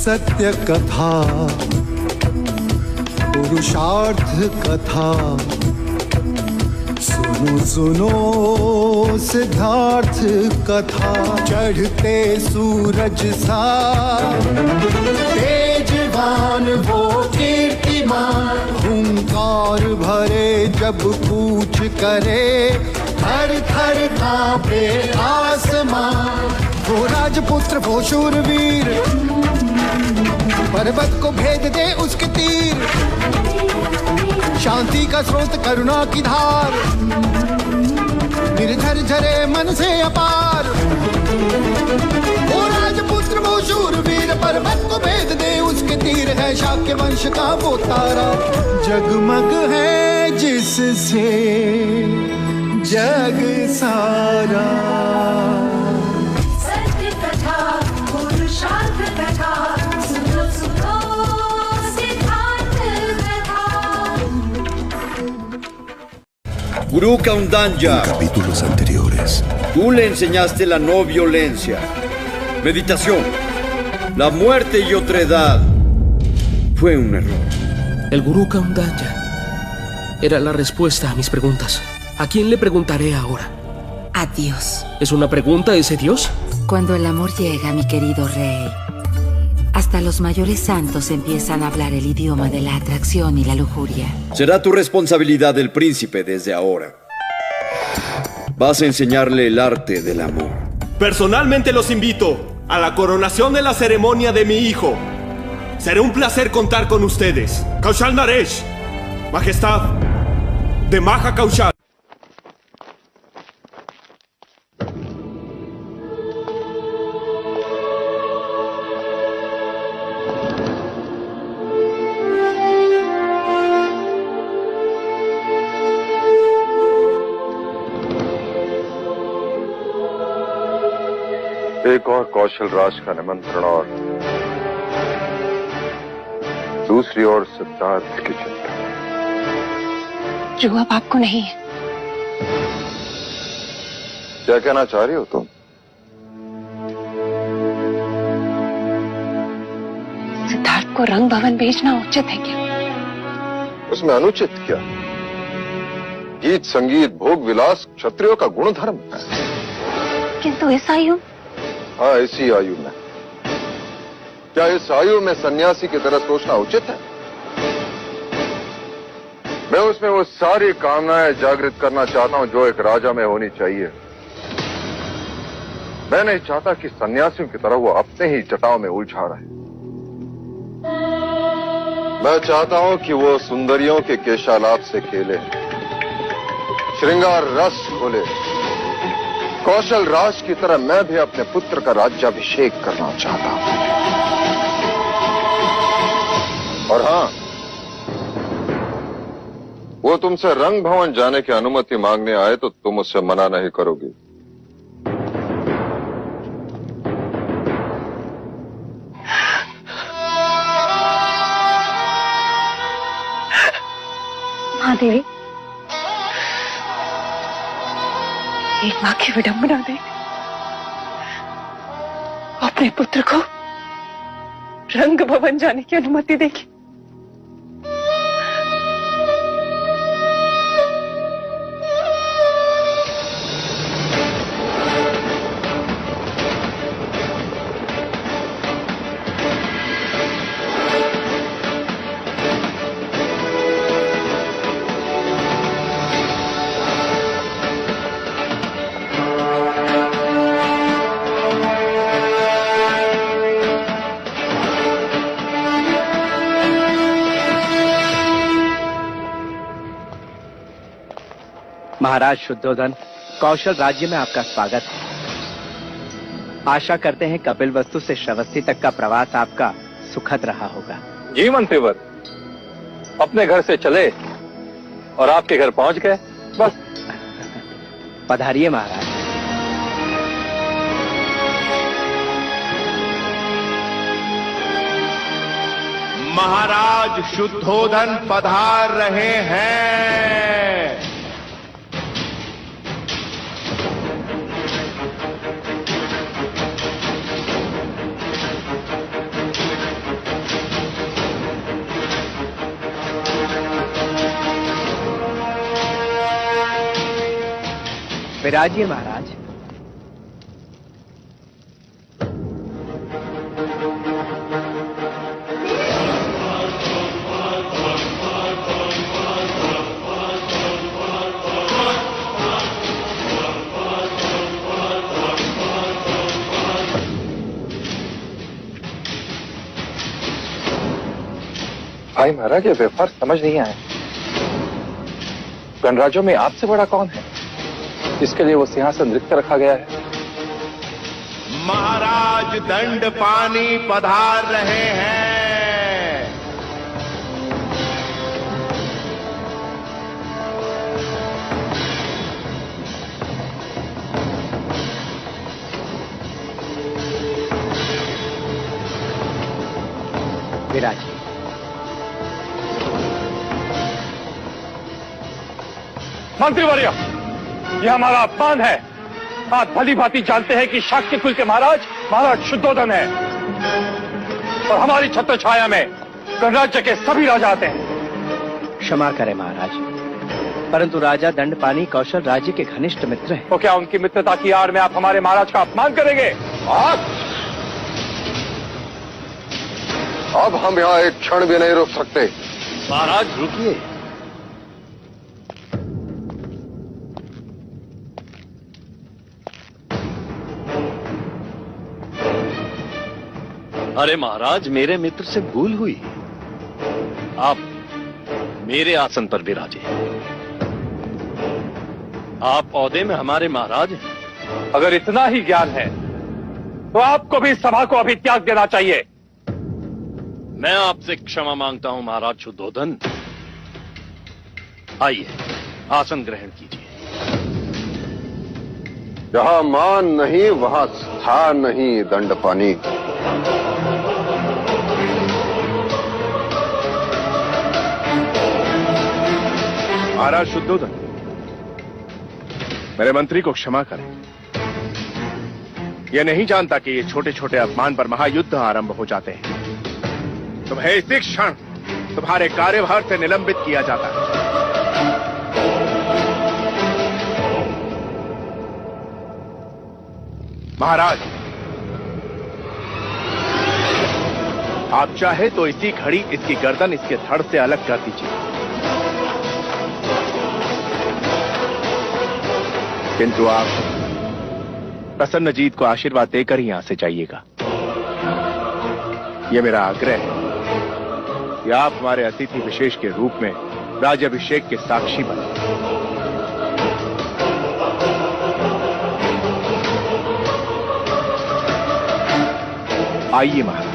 सत्य कथा, पुरुषार्थ कथा, सुनो सुनो सिद्धार्थ कथा। चढ़ते सूरज सा तेजवान वो कीर्तिमान, हुंकार भरे जब कूच करे, थर थर कांपे आसमान। वो राजपुत्र वो शूरवीर, पर्वत को भेद दे उसके तीर, शांति का स्रोत करुणा की धार, निर्झर झरे मन से अपार। वो राजपुत्र वो शूरवीर, पर्वत को भेद दे उसके तीर, है शाक्य वंश का वो तारा, जगमग है जिससे जग सारा। सत्य कथा, पुरुषार्थ कथा, सुनो सुनो सिद्धार्थ कथा। Gurú Kaundanya. En capítulos anteriores. Tú le enseñaste la no violencia, meditación, la muerte y otredad. Fue un error. El Gurú Kaundanya era la respuesta a mis preguntas. ¿A quién le preguntaré ahora? A Dios. ¿Es una pregunta ese Dios? Cuando el amor llega, mi querido rey, hasta los mayores santos empiezan a hablar el idioma de la atracción y la lujuria. Será tu responsabilidad el príncipe desde ahora. Vas a enseñarle el arte del amor. Personalmente los invito a la coronación de la ceremonia de mi hijo. Será un placer contar con ustedes. Kaushal Naresh, Majestad de Maha Kaushal. एक और कौशल राज का निमंत्रण और दूसरी ओर सिद्धार्थ की चिंता। जो अब आपको नहीं है। क्या कहना चाह रही हो तुम? सिद्धार्थ को रंग भवन भेजना उचित है क्या? उसमें अनुचित क्या? गीत संगीत भोग विलास क्षत्रियों का गुण धर्म है। किंतु इस आयु, हाँ इसी आयु में, क्या इस आयु में सन्यासी की तरह सोचना उचित है? मैं उसमें वो सारी कामनाएं जागृत करना चाहता हूं जो एक राजा में होनी चाहिए। मैं नहीं चाहता कि सन्यासियों की तरह वो अपने ही जटाओं में उलझा रहे। मैं चाहता हूं कि वो सुंदरियों के केशालाप से खेले, श्रृंगार रस खोले। कौशल राज की तरह मैं भी अपने पुत्र का राज्याभिषेक करना चाहता हूं। और हां, वो तुमसे रंग भवन जाने की अनुमति मांगने आए तो तुम उससे मना नहीं करोगी। महादेवी, एक मां की विडंबना देख अपने पुत्र को रंग भवन जाने की अनुमति देगी। महाराज शुद्धोधन, कौशल राज्य में आपका स्वागत है। आशा करते हैं कपिल वस्तु से श्रवस्ती तक का प्रवास आपका सुखद रहा होगा। जी मंत्रीवर, अपने घर से चले और आपके घर पहुंच गए, बस। पधारिए महाराज। महाराज शुद्धोधन पधार रहे हैं। विराजिए महाराज। भाई महाराज, ये व्यवहार समझ नहीं आया। गणराज्यों में आपसे बड़ा कौन है जिसके लिए वो सिंहासन रिक्त रखा गया है? महाराज दंडपानी पधार रहे हैं। विराजिए। मंत्रीवर्य, यह हमारा अपमान है। आप भली भांति जानते हैं कि शाक्य कुल के महाराज शुद्धोधन है और हमारी छत्र छाया में गणराज्य के सभी राजा आते हैं। क्षमा करें महाराज, परंतु राजा दंडपानी कौशल राज्य के घनिष्ठ मित्र हैं। तो क्या उनकी मित्रता की आड़ में आप हमारे महाराज का अपमान करेंगे? अब हम यहाँ एक क्षण भी नहीं रुक सकते। महाराज रुकिए। अरे महाराज, मेरे मित्र से भूल हुई। आप मेरे आसन पर विराजे। आप औहदे में हमारे महाराज हैं। अगर इतना ही ज्ञान है तो आपको भी सभा को अभी त्याग देना चाहिए। मैं आपसे क्षमा मांगता हूं महाराज शुद्धोधन। आइए, आसन ग्रहण कीजिए। जहां मान नहीं वहां स्थान नहीं दंडपानी। महाराज शुद्धोधन, मेरे मंत्री को क्षमा करें। यह नहीं जानता कि ये छोटे छोटे अपमान पर महायुद्ध आरंभ हो जाते हैं। तुम्हें इसी क्षण तुम्हारे कार्यभार से निलंबित किया जाता है। महाराज, आप चाहे तो इसी घड़ी इसकी गर्दन इसके धड़ से अलग कर दीजिए, किंतु आप प्रसन्नजीत को आशीर्वाद देकर ही यहां से जाइएगा। यह मेरा आग्रह है कि आप हमारे अतिथि विशेष के रूप में राज्याभिषेक के साक्षी बने। आइए महाराज।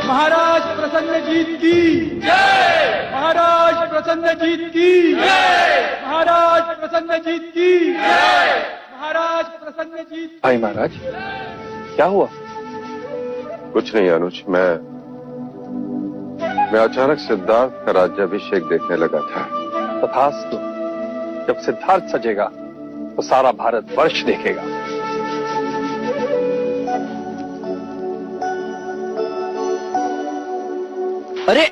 महाराज प्रसन्नजीत की जय। महाराज प्रसन्नजीत की जय। महाराज प्रसन्नजीत की जय। महाराज प्रसन्नजीत। भाई महाराज, क्या हुआ? कुछ नहीं अनुज, मैं अचानक सिद्धार्थ का राज्याभिषेक देखने लगा था। तथास्तु, जब सिद्धार्थ सजेगा तो सारा भारतवर्ष देखेगा। अरे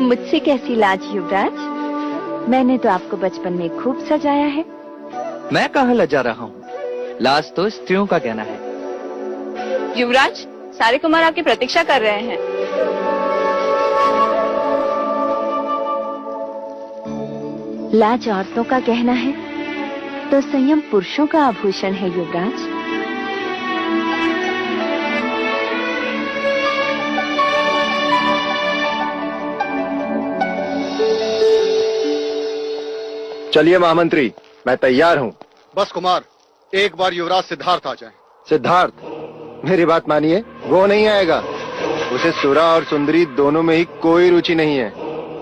मुझसे कैसी लाज युवराज? मैंने तो आपको बचपन में खूब सजाया है। मैं कहाँ लजा रहा हूँ? लाज तो स्त्रियों का कहना है। युवराज, सारे कुमार आपकी प्रतीक्षा कर रहे हैं। लाज औरतों का कहना है तो संयम पुरुषों का आभूषण है युवराज। चलिए महामंत्री, मैं तैयार हूँ। बस कुमार, एक बार युवराज सिद्धार्थ आ जाए। सिद्धार्थ, मेरी बात मानिए, वो नहीं आएगा। उसे सुरा और सुंदरी दोनों में ही कोई रुचि नहीं है।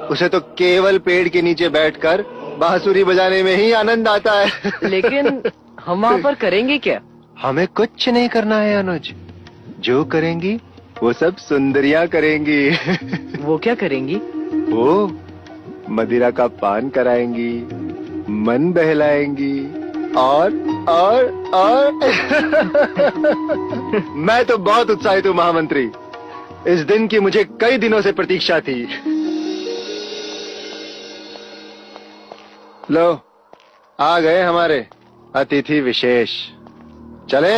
उसे तो केवल पेड़ के नीचे बैठकर बांसुरी बजाने में ही आनंद आता है। लेकिन हम वहाँ पर करेंगे क्या? हमें कुछ नहीं करना है अनुज। जो करेंगी वो सब सुंदरियां करेंगी। वो क्या करेंगी? वो मदिरा का पान कराएंगी, मन बहलाएंगी और मैं तो बहुत उत्साहित हूँ महामंत्री। इस दिन की मुझे कई दिनों से प्रतीक्षा थी। लो, आ गए हमारे अतिथि विशेष। चले?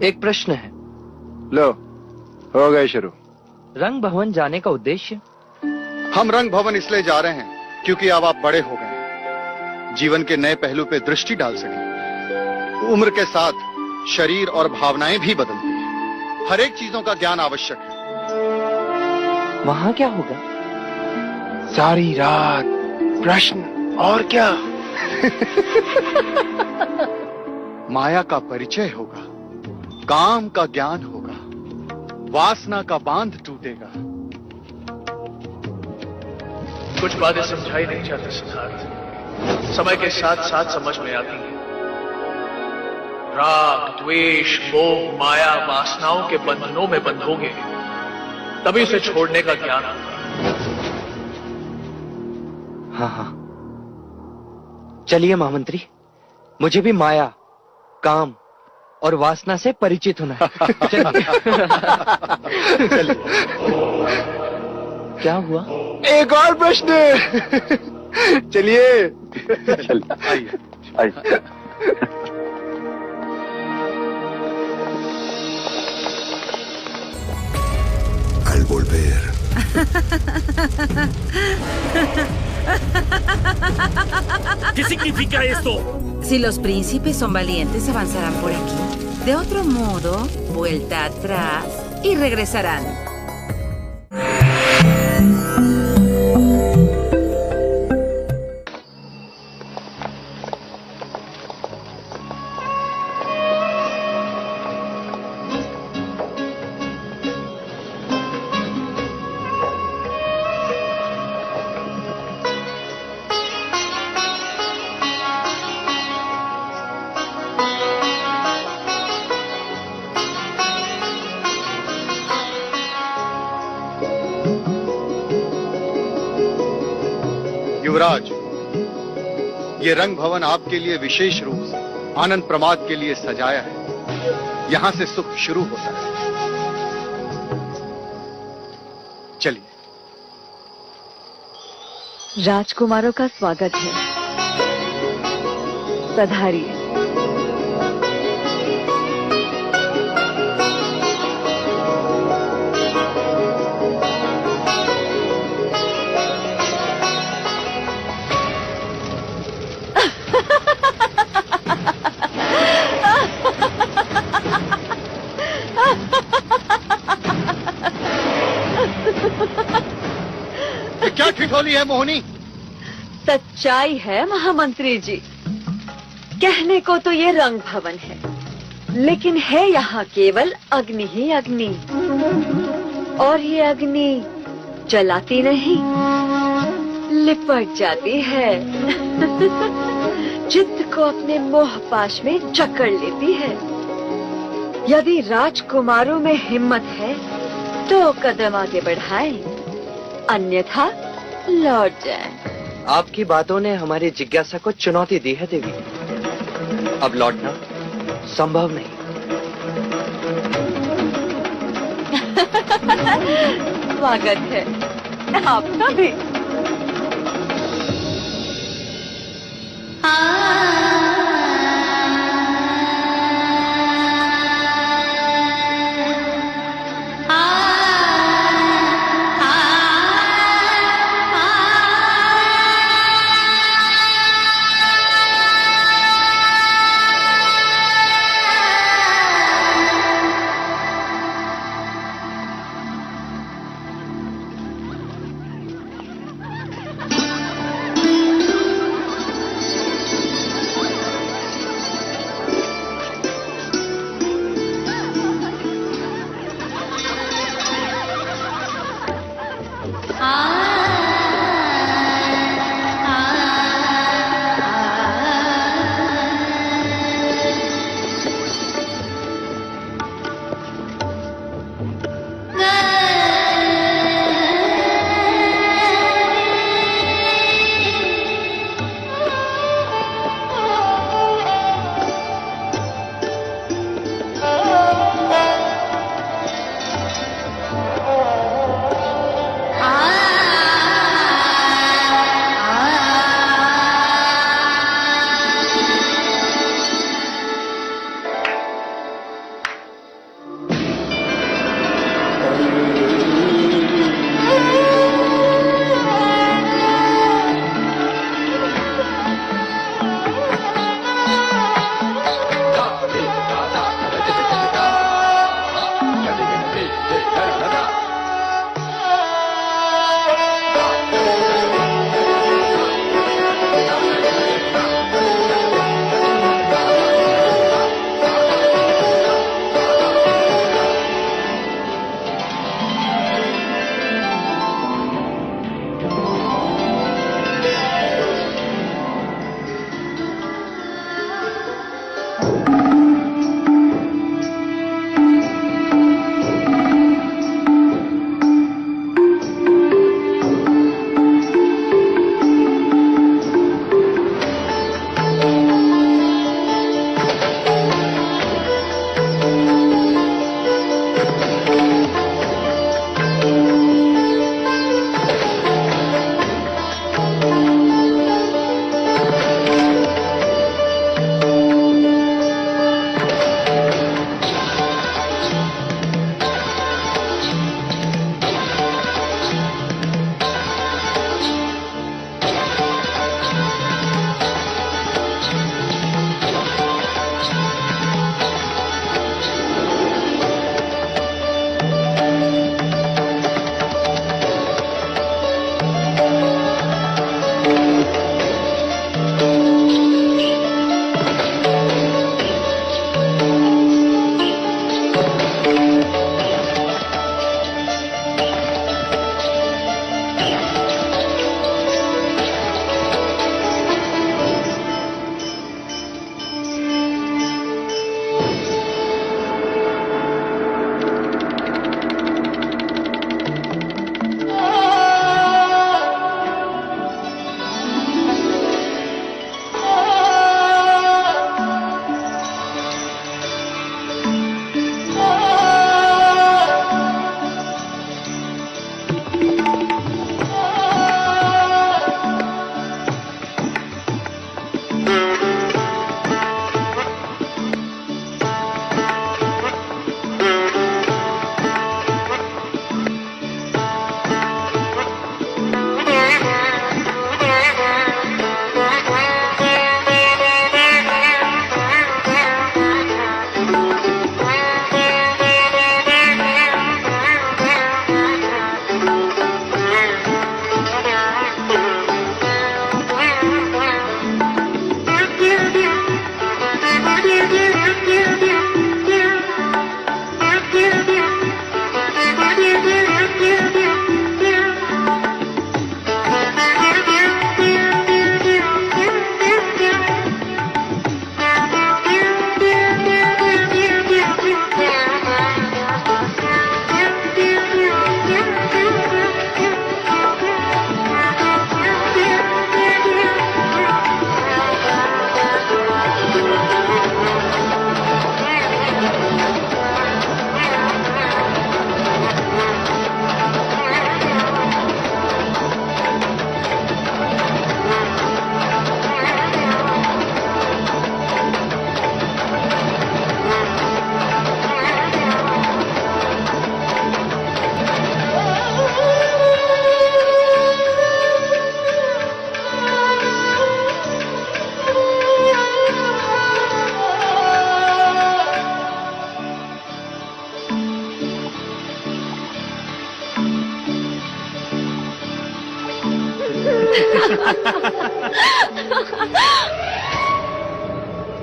एक प्रश्न है। लो, हो गए शुरू। रंग भवन जाने का उद्देश्य? हम रंग भवन इसलिए जा रहे हैं क्योंकि अब आप बड़े हो गए हैं, जीवन के नए पहलू पे दृष्टि डाल सकें। उम्र के साथ शरीर और भावनाएं भी बदलती हैं। हर एक चीजों का ज्ञान आवश्यक है। वहाँ क्या होगा? सारी रात प्रश्न और क्या। माया का परिचय होगा, काम का ज्ञान होगा, वासना का बांध टूटेगा। कुछ बातें समझाई नहीं जाती सिद्धार्थ, समय के साथ साथ समझ में आती हैं। राग, द्वेष, मोह, माया, वासनाओं के बंधनों में बंधोगे तभी उसे छोड़ने का ज्ञान होगा। हाँ, चलिए महामंत्री, मुझे भी माया, काम और वासना से परिचित होना है। चलिए। क्या हुआ? एक और प्रश्न। चलिए। आइए, आइए। Al volver. ¿Qué significa esto? Si los príncipes son valientes, avanzarán por aquí. De otro modo, vuelta atrás y regresarán. युवराज, ये रंग भवन आपके लिए विशेष रूप से आनंद प्रमाद के लिए सजाया है। यहां से सुख शुरू होता है। चलिए। राजकुमारों का स्वागत है। पधारिए। क्या ठिठोली है मोहिनी? सच्चाई है महामंत्री जी। कहने को तो ये रंग भवन है, लेकिन है यहाँ केवल अग्नि ही अग्नि। और ये अग्नि जलाती नहीं, लिपट जाती है। चित्त को अपने मोह पाश में जकड़ लेती है। यदि राजकुमारों में हिम्मत है तो कदम आगे बढ़ाएं, अन्यथा लौट जाएं। आपकी बातों ने हमारी जिज्ञासा को चुनौती दी है देवी। अब लौटना संभव नहीं। स्वागत है आपका भी।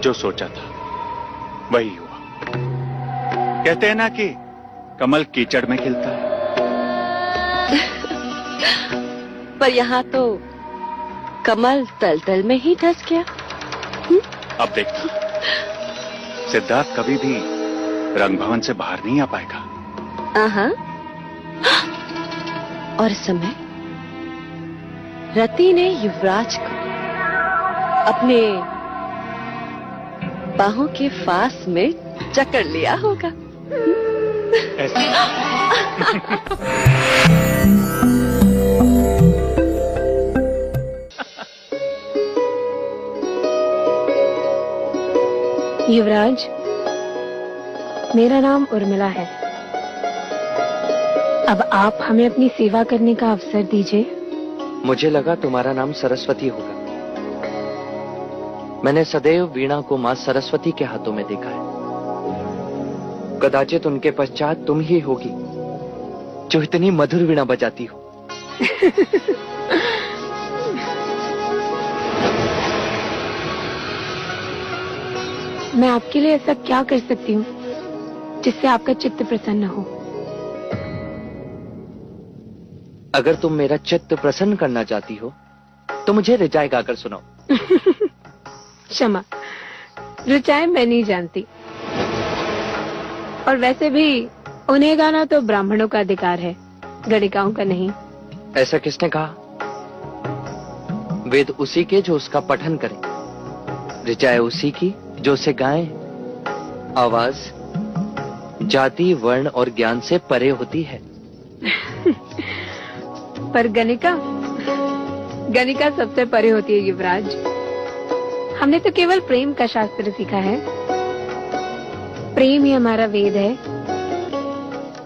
जो सोचा था वही हुआ। कहते हैं ना कि कमल कीचड़ में खिलता है। पर यहाँ तो कमल तल में ही धस गया। अब देखना, सिद्धार्थ कभी भी रंग भवन से बाहर नहीं आ पाएगा। और इस समय रति ने युवराज को अपने बाहों के फास में जकड़ लिया होगा। युवराज, मेरा नाम उर्मिला है। अब आप हमें अपनी सेवा करने का अवसर दीजिए। मुझे लगा तुम्हारा नाम सरस्वती होगा। मैंने सदैव वीणा को मां सरस्वती के हाथों में देखा है। कदाचित उनके पश्चात तुम ही होगी जो इतनी मधुर वीणा बजाती हो। मैं आपके लिए ऐसा क्या कर सकती हूँ जिससे आपका चित्त प्रसन्न हो? अगर तुम मेरा चित्त प्रसन्न करना चाहती हो तो मुझे रिचाई गाकर सुनाओ। क्षमा, रिचाई मैं नहीं जानती, और वैसे भी उन्हें गाना तो ब्राह्मणों का अधिकार है, गणिकाओं का नहीं। ऐसा किसने कहा? वेद उसी के जो उसका पठन करे, रिचाई उसी की जो उसे गाए। आवाज जाति, वर्ण और ज्ञान से परे होती है। पर गणिका सबसे परे होती है युवराज। हमने तो केवल प्रेम का शास्त्र सीखा है। प्रेम ही हमारा वेद है,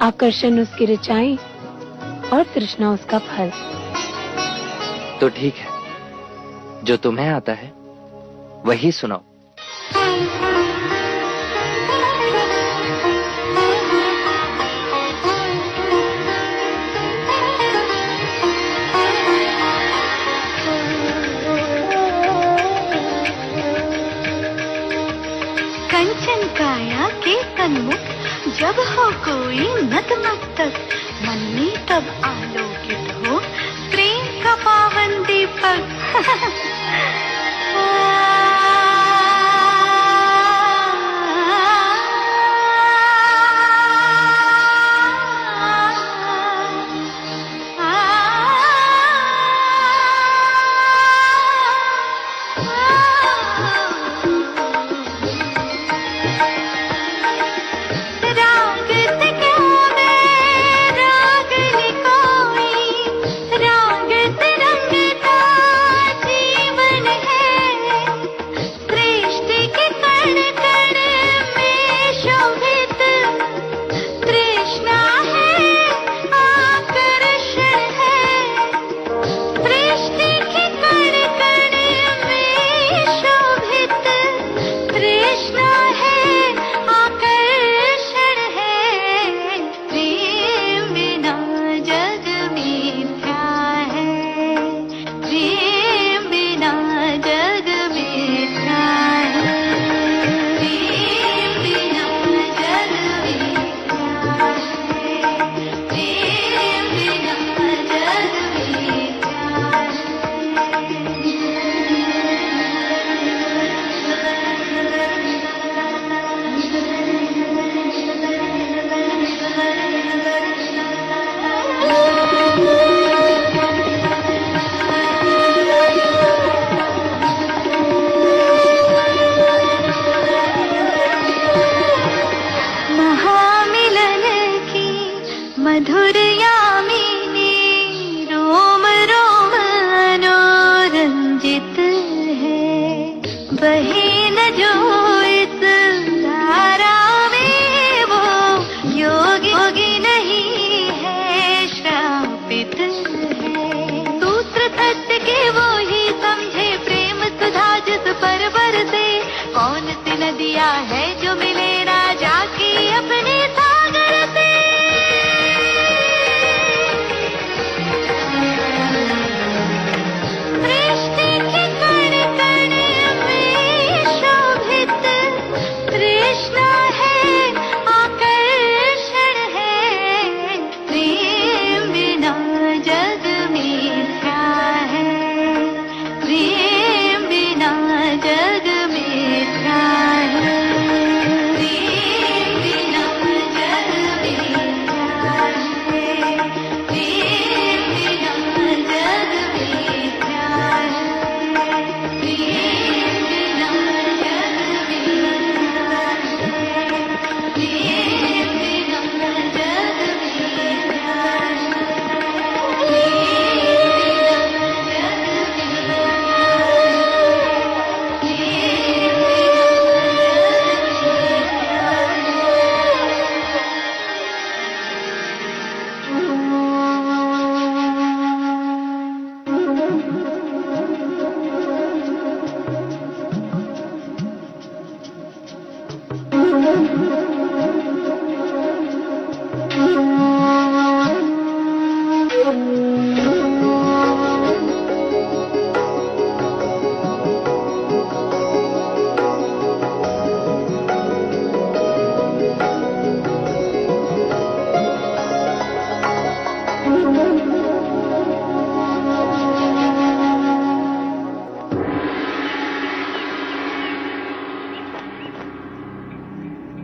आकर्षण उसकी ऋचाएं और तृष्णा उसका फल। तो ठीक है, जो तुम्हें आता है वही सुनाओ। कंचन काया के तन्मुख जब हो कोई नतमस्तक, मन में तब आलोकित हो प्रेम का पावन दीपक। सृष्टि के कण कण में शोभित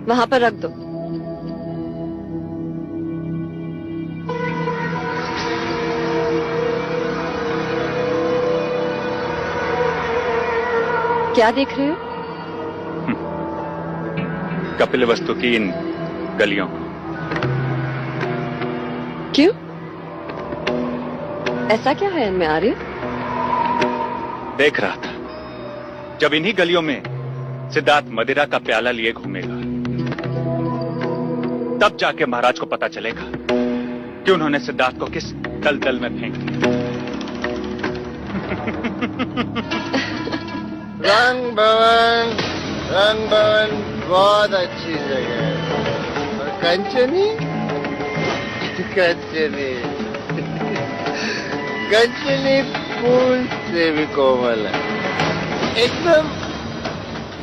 वहां पर रख दो। क्या देख रहे हो? कपिल वस्तु की इन गलियों को। क्यों? ऐसा क्या है इनमें आर्य? देख रहा था, जब इन्हीं गलियों में सिद्धार्थ मदिरा का प्याला लिए घूमेगा, तब जाके महाराज को पता चलेगा कि उन्होंने सिद्धार्थ को किस दलदल में फेंक दिया। रंग भवन बहुत अच्छी जगह है। और कंचनी कंचनी फूल से भी कोमल है,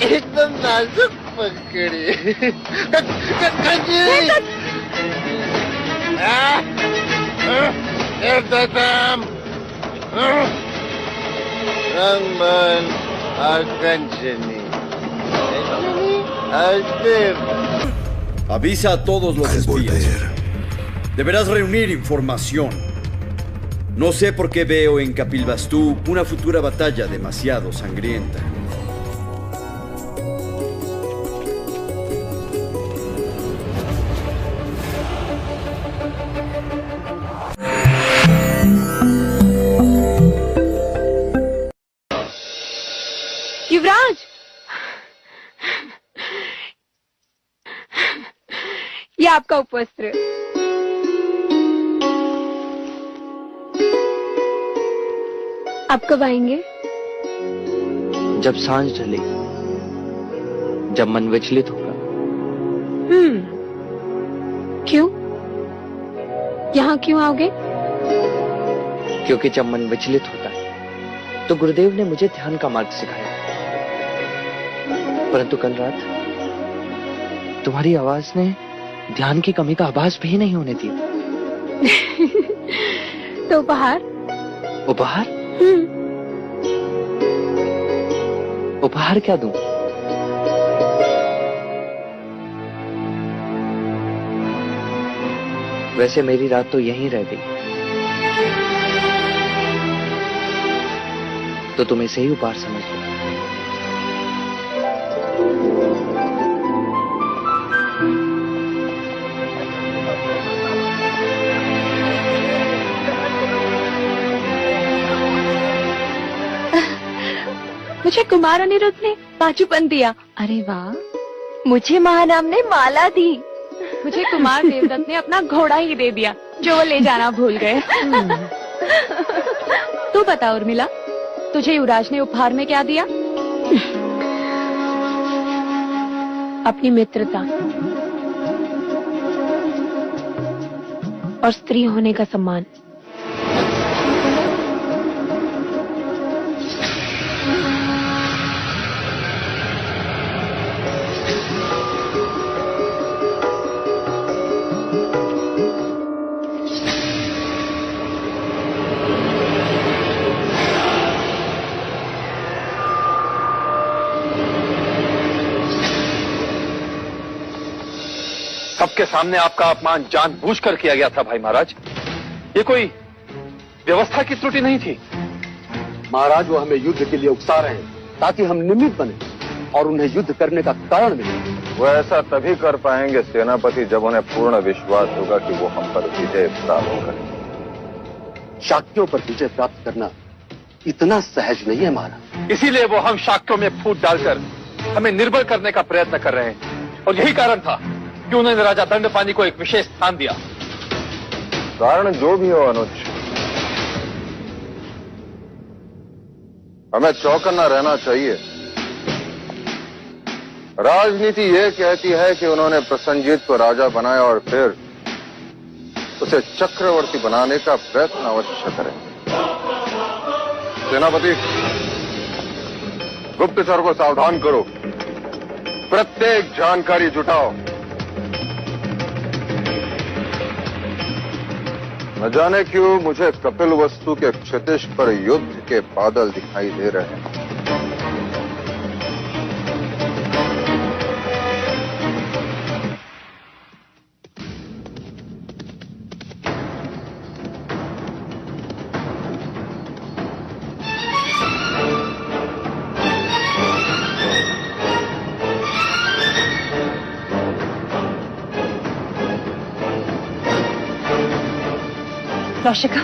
एकदम नाजुक पकड़ी। कंचनी रंगमन और कंचनी Avisa a todos los espías. Deberás reunir información. No sé por qué veo en Kapilvastu una futura batalla demasiado sangrienta. युवराज, ये आपका उपवस्त्र। आप कब आएंगे? जब सांझ ढले, जब मन विचलित होगा। क्यों? यहाँ क्यों आओगे? क्योंकि जब मन विचलित होता है तो गुरुदेव ने मुझे ध्यान का मार्ग सिखाया, परंतु कल रात तुम्हारी आवाज ने ध्यान की कमी का आभास भी नहीं होने दिया। तो उपहार? उपहार? उपहार क्या दूं? वैसे मेरी रात तो यहीं रह गई, तो तुम इसे ही उपहार समझ लो। मुझे कुमार अनिरुद्ध ने पाचूपन दिया। अरे वाह। मुझे महानाम ने माला दी। मुझे कुमार देवदत्त ने अपना घोड़ा ही दे दिया, जो वो ले जाना भूल गए। तू बता उर्मिला, तुझे युवराज ने उपहार में क्या दिया? अपनी मित्रता और स्त्री होने का सम्मान। सबके सामने आपका अपमान जानबूझकर किया गया था भाई महाराज। ये कोई व्यवस्था की त्रुटि नहीं थी। महाराज, वो हमें युद्ध के लिए उकसा रहे हैं ताकि हम निमित्त बने और उन्हें युद्ध करने का कारण मिले। वो ऐसा तभी कर पाएंगे सेनापति, जब उन्हें पूर्ण विश्वास होगा कि वो हम पर विजय प्राप्त करेंगे। शाक्यों पर विजय प्राप्त करना इतना सहज नहीं है महाराज। इसीलिए वो हम शाक्यों में फूट डालकर हमें निर्बल करने का प्रयत्न कर रहे हैं, और यही कारण था कि उन्होंने राजा दंडपानी को एक विशेष स्थान दिया। कारण जो भी हो अनुज, हमें चौकन्ना रहना चाहिए। राजनीति ये कहती है कि उन्होंने प्रसन्नजीत को राजा बनाया और फिर उसे चक्रवर्ती बनाने का प्रयत्न अवश्य करें। सेनापति, गुप्तचर को सावधान करो, प्रत्येक जानकारी जुटाओ। न जाने क्यों मुझे कपिल वस्तु के क्षितिज पर युद्ध के बादल दिखाई दे रहे हैं। कौशिका,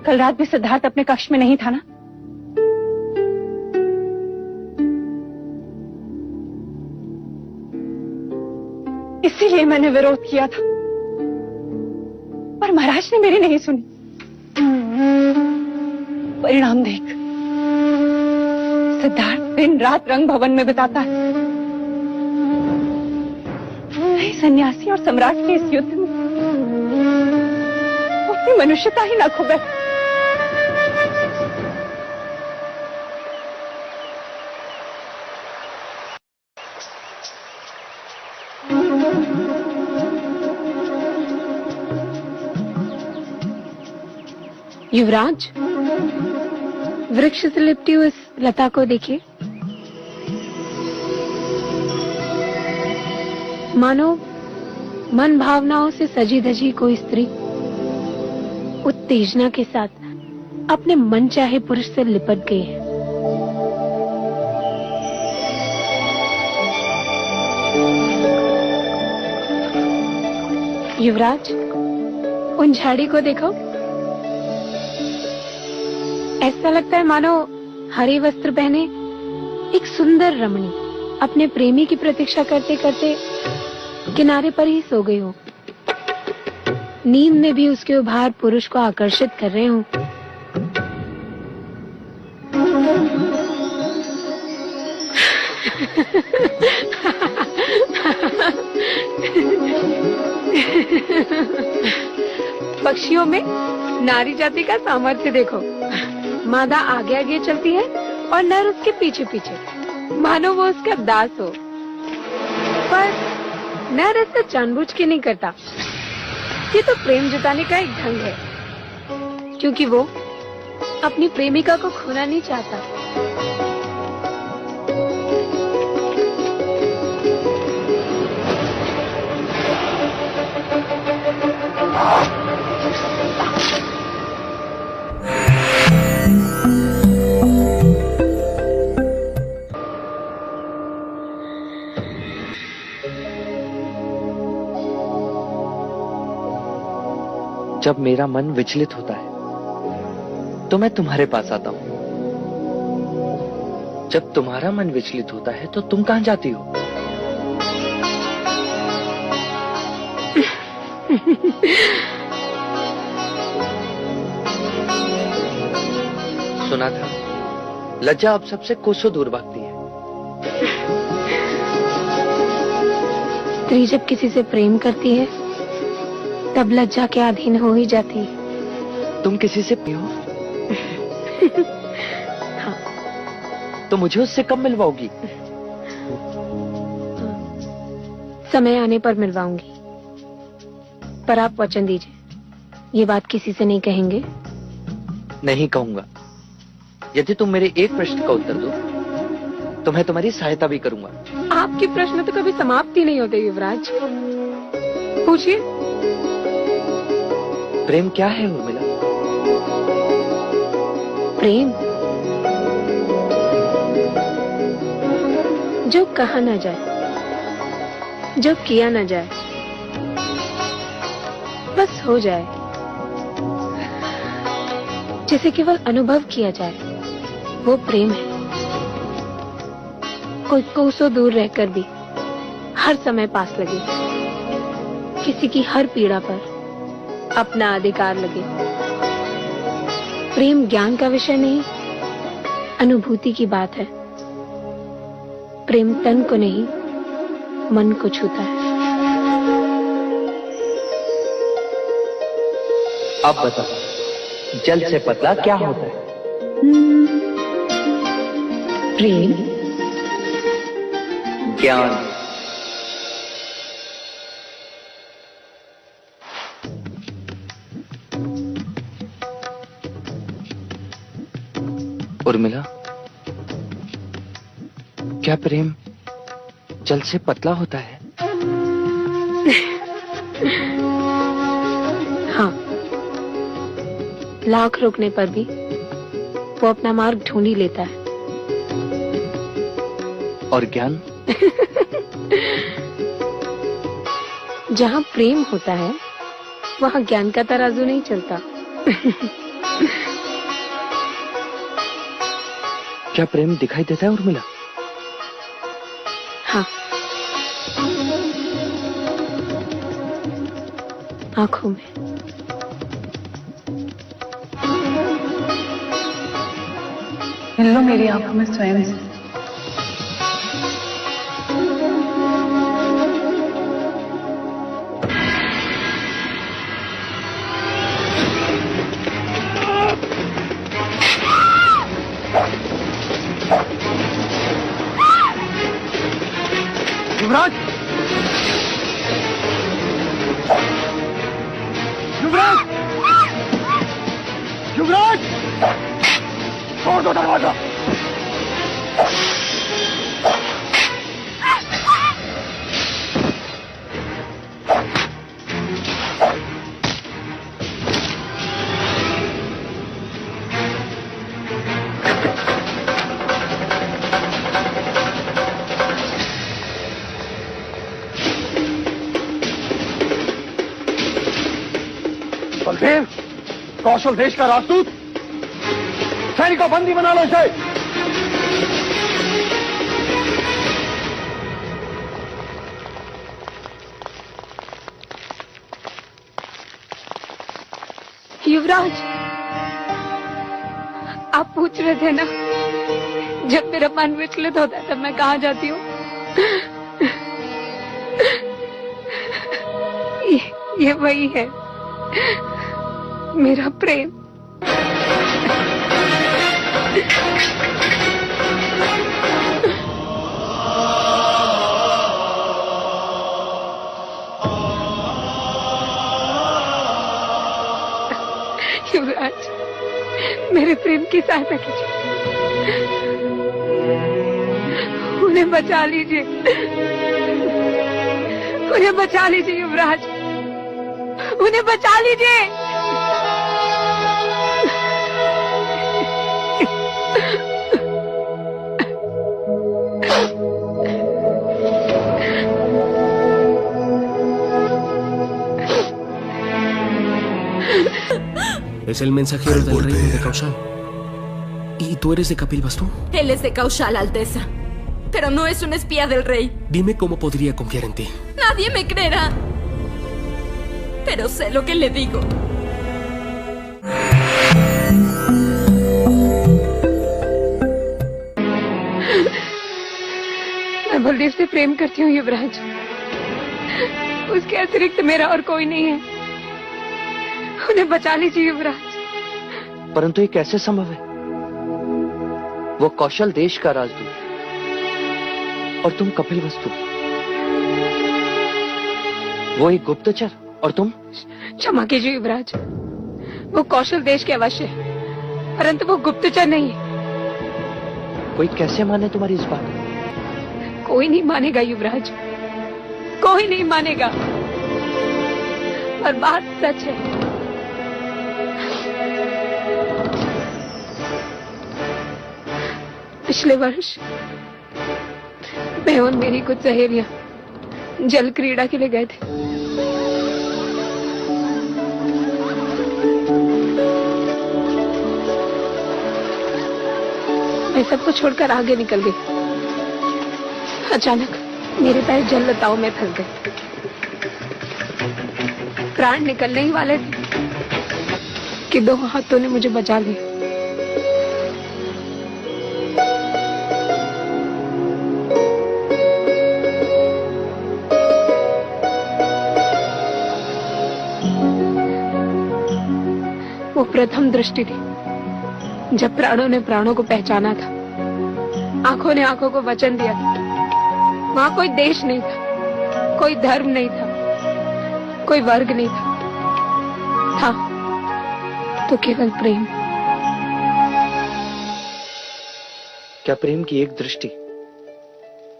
कल रात भी सिद्धार्थ अपने कक्ष में नहीं था ना? इसीलिए मैंने विरोध किया था, पर महाराज ने मेरी नहीं सुनी। परिणाम देख, सिद्धार्थ दिन रात रंग भवन में बिताता है। सन्यासी और सम्राट के इस युद्ध में वो अपनी मनुष्यता ही ना खो बैठे। युवराज, वृक्ष से लिपटी हुई इस लता को देखिए। मानो मन भावनाओं से सजी धजी कोई स्त्री उत्तेजना के साथ अपने मन चाहे पुरुष से लिपट गई है। युवराज, उन झाड़ी को देखो। ऐसा लगता है मानो हरे वस्त्र पहने एक सुंदर रमणी अपने प्रेमी की प्रतीक्षा करते करते किनारे पर ही सो गई हो। नींद में भी उसके उभार पुरुष को आकर्षित कर रहे हो। पक्षियों में नारी जाति का सामर्थ्य देखो। मादा आगे आगे चलती है और नर उसके पीछे पीछे, मानो वो उसका दास हो। पर नर ऐसा जानबूझ के नहीं करता। ये तो प्रेम जताने का एक ढंग है, क्योंकि वो अपनी प्रेमिका को खोना नहीं चाहता। जब मेरा मन विचलित होता है तो मैं तुम्हारे पास आता हूं। जब तुम्हारा मन विचलित होता है तो तुम कहां जाती हो? सुना था लज्जा अब सबसे कोसों दूर भागती है। स्त्री जब किसी से प्रेम करती है तब लज्जा के अधीन हो ही जाती है। तुम किसी से प्रिय हो? हाँ। तो मुझे उससे कब मिलवाओगी? समय आने पर मिलवाऊंगी, पर आप वचन दीजिए, ये बात किसी से नहीं कहेंगे? नहीं कहूंगा। यदि तुम मेरे एक प्रश्न का उत्तर दो तो मैं तुम्हारी सहायता भी करूंगा। आपके प्रश्न तो कभी समाप्त ही नहीं होते युवराज। पूछिए। प्रेम क्या है उर्मिला? प्रेम जो कहा न जाए, जो किया न जाए, बस हो जाए, जिसे केवल अनुभव किया जाए, वो प्रेम है। कोई कोसों दूर रहकर भी हर समय पास लगे, किसी की हर पीड़ा पर अपना अधिकार लगे। प्रेम ज्ञान का विषय नहीं, अनुभूति की बात है। प्रेम तन को नहीं, मन को छूता है। अब बताओ, जल से पतला क्या होता है? प्रेम, ज्ञान। उर्मिला, क्या प्रेम जल से पतला होता है? हाँ, लाख रोकने पर भी वो अपना मार्ग ढूंढ ही लेता है। और ज्ञान? जहाँ प्रेम होता है वहाँ ज्ञान का तराजू नहीं चलता। क्या प्रेम दिखाई देता है उर्मिला? हाँ, आंखों में। मिल लो मेरी आंखों में स्वयं से। युवराज! युवराज! युवराज! छोड़ दो दरवाजा। बलदेव, कौशल देश का राजदूत, सैनिकों बंदी बना लो इसे। युवराज, आप पूछ रहे थे ना, जब मेरा मन विचलित होता है तब मैं कहाँ जाती हूँ? ये वही है, मेरा प्रेम। युवराज, मेरे प्रेम की सहायता कीजिए, उन्हें बचा लीजिए, उन्हें बचा लीजिए युवराज, उन्हें बचा लीजिए। Es el mensajero del reino de Kaushal. ¿Y tú eres de Kapilvastu? Él es de Kaushal, Alteza. Pero no es un espía del rey. Dime cómo podría confiar en ti. Nadie me creerá. Pero sé lo que le digo. मैं बलदेव से प्रेम करती हूँ युवराज। उसके अतिरिक्त मेरा और कोई नहीं है। उन्हें बचा लीजिए युवराज। परंतु ये कैसे संभव है? वो कौशल देश का राजदूत और तुम कपिलवस्तु। वो एक गुप्तचर और तुम? क्षमा कीजिए युवराज, वो कौशल देश के अवश्य है, परंतु वो गुप्तचर नहीं है। कोई कैसे माने तुम्हारी इस बात? कोई नहीं मानेगा युवराज, कोई नहीं मानेगा, और बात सच है। पिछले वर्ष मैं और मेरी कुछ सहेलियां जल क्रीड़ा के लिए गए थे। मैं सबको छोड़कर आगे निकल गई। अचानक मेरे पैर जल लताओं में फंस गए। प्राण निकलने ही वाले थे कि दो हाथों ने मुझे बचा लिया। वो प्रथम दृष्टि थी जब प्राणों ने प्राणों को पहचाना था, आंखों ने आंखों को वचन दिया था। वहां कोई देश नहीं था, कोई धर्म नहीं था, कोई वर्ग नहीं था तो केवल प्रेम। क्या प्रेम की एक दृष्टि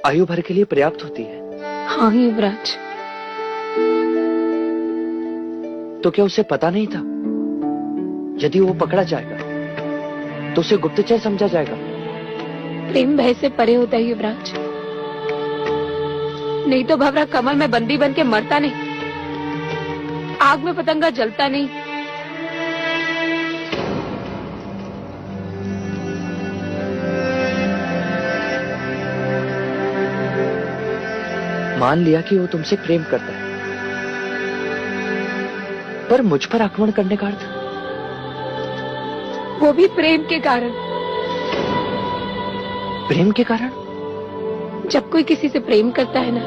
आयु भर के लिए पर्याप्त होती है? हाँ युवराज। तो क्या उसे पता नहीं था यदि वो पकड़ा जाएगा तो उसे गुप्तचर समझा जाएगा? प्रेम भय से परे होता है युवराज, नहीं तो भंवरा कमल में बंदी बन के मरता नहीं। आग में पतंगा जलता नहीं। मान लिया कि वो तुमसे प्रेम करता है, पर मुझ पर आक्रमण करने का अर्थ? वो भी प्रेम के कारण। प्रेम के कारण? जब कोई किसी से प्रेम करता है ना,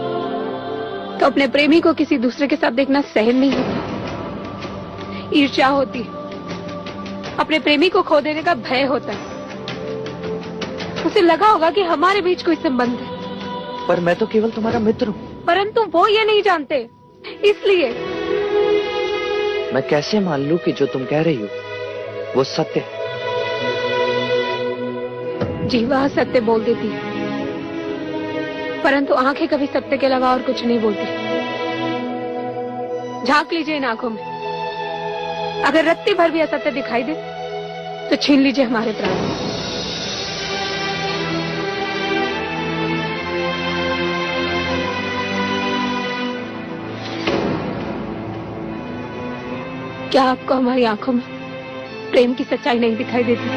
तो अपने प्रेमी को किसी दूसरे के साथ देखना सहन नहीं होता। ईर्ष्या होती, अपने प्रेमी को खो देने का भय होता है। उसे लगा होगा कि हमारे बीच कोई संबंध है। पर मैं तो केवल तुम्हारा मित्र हूँ। परंतु वो ये नहीं जानते, इसलिए। मैं कैसे मान लूं कि जो तुम कह रही हो वो सत्य है? जीवा सत्य बोल देती है, परंतु आंखें कभी सत्य के अलावा और कुछ नहीं बोलती। झांक लीजिए इन आंखों में, अगर रत्ती भर भी असत्य दिखाई दे तो छीन लीजिए हमारे प्राण। क्या आपको हमारी आंखों में प्रेम की सच्चाई नहीं दिखाई देती?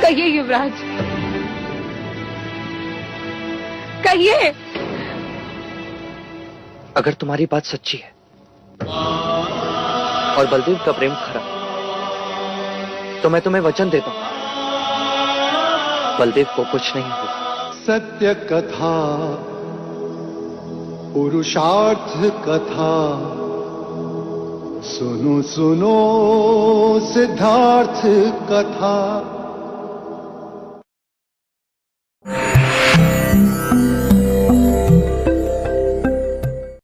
कहिए युवराज, कहिए। अगर तुम्हारी बात सच्ची है और बलदेव का प्रेम खरा, तो मैं तुम्हें वचन देता हूं, बलदेव को कुछ नहीं होगा। सत्य कथा, पुरुषार्थ कथा, सुनो सुनो सिद्धार्थ कथा।